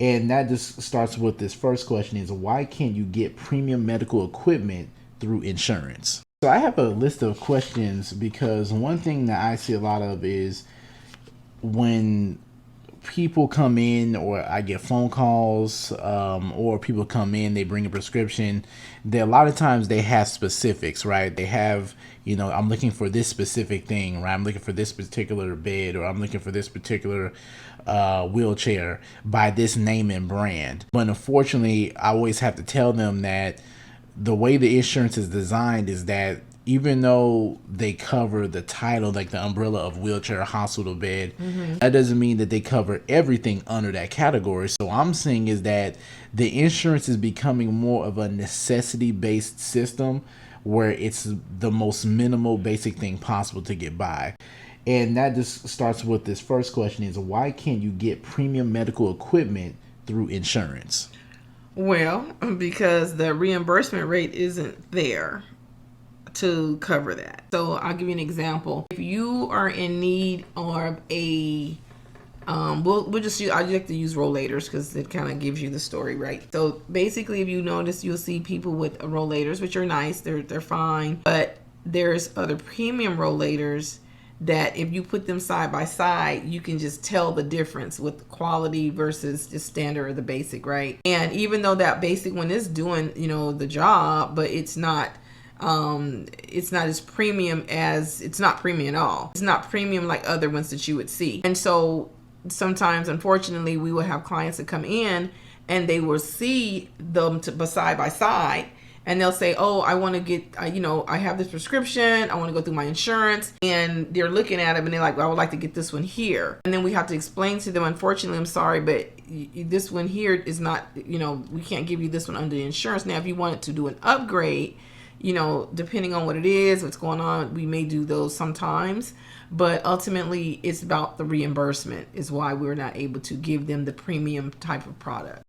And that just starts with this first question is why can't you get premium medical equipment through insurance? So I have a list of questions because one thing that I see a lot of is when people come in or I get phone calls, or people come in, they bring a prescription. They, a lot of times they have specifics, right? They have, I'm looking for this specific thing, right? I'm looking for this particular bed, or I'm looking for this particular wheelchair by this name and brand. But unfortunately, I always have to tell them that the way the insurance is designed is that even though they cover the title, like the umbrella of wheelchair, hospital bed, that doesn't mean that they cover everything under that category. So I'm saying is that the insurance is becoming more of a necessity based system where it's the most minimal basic thing possible to get by. And that just starts with this first question is why can't you get premium medical equipment through insurance? Well, because the reimbursement rate isn't there to cover that. So I'll give you an example. If you are in need of a we'll just use, I like to use rollators because it kind of gives you the story, right? So basically, if you notice, you'll see people with rollators, which are nice, they're fine, but there's other premium rollators that if you put them side by side, you can just tell the difference with the quality versus just standard or the basic, right? And even though that basic one is doing, the job, but it's not as premium as, it's not premium at all. It's not premium like other ones that you would see. And so sometimes, unfortunately, we will have clients that come in and they will see them side by side, and they'll say, oh, I want to get, I have this prescription, I want to go through my insurance, and they're looking at it and they're like, well, I would like to get this one here. And then we have to explain to them, unfortunately, I'm sorry, but this one here is not, we can't give you this one under the insurance. Now, if you wanted to do an upgrade, depending on what it is, what's going on, we may do those sometimes. But ultimately, it's about the reimbursement is why we're not able to give them the premium type of product.